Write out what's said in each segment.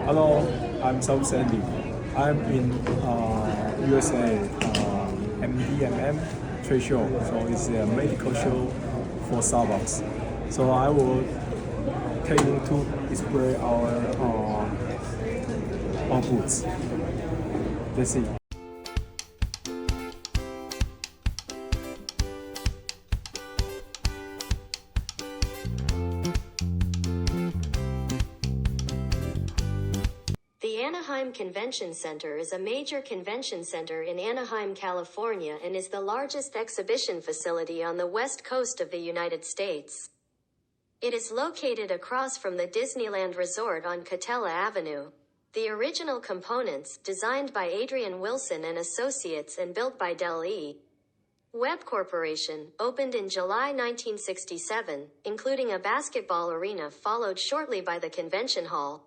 Hello, I'm Savox Andy. I'm in USA MD&M trade show, so it's a medical show for Savox. So I will take you to display our boots. Let's see. The Anaheim Convention Center is a major convention center in Anaheim, California, and is the largest exhibition facility on the west coast of the United States. It is located across from the Disneyland Resort on Catella Avenue. The original components, designed by Adrian Wilson and Associates and built by Del E. Webb Corporation, opened in July 1967, including a basketball arena followed shortly by the convention hall.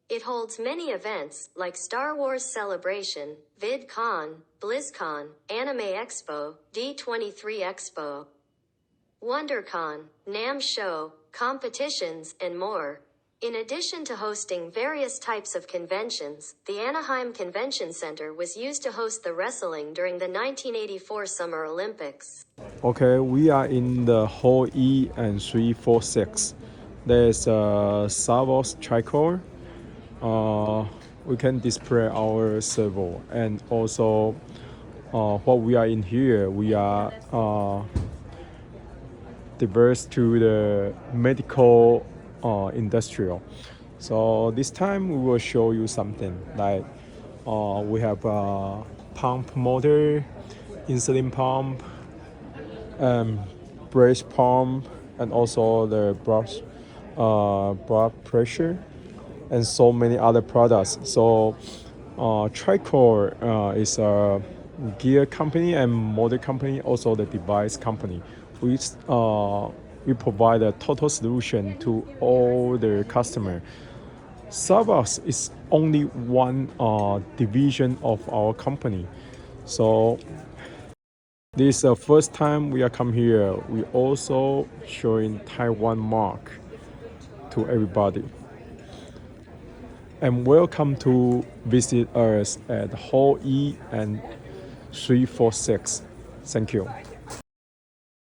It holds many events, like Star Wars Celebration, VidCon, BlizzCon, Anime Expo, D23 Expo, WonderCon, NAMM Show, competitions, and more. In addition to hosting various types of conventions, the Anaheim Convention Center was used to host the wrestling during the 1984 Summer Olympics. Okay, we are in the Hall E and 346. There's a Savox Tricore. We can display our servo, and also what we are in here, we are diverse to the medical industrial. So this time we will show you something like we have a pump motor, insulin pump, brace pump, and also the blood pressure, and so many other products. So Tricore is a gear company and motor company, also the device company. We provide a total solution to all the customer. Savox is only one division of our company. So this is the first time we are come here. We also showing Taiwan mark to everybody. And welcome to visit us at Hall E and 346. Thank you.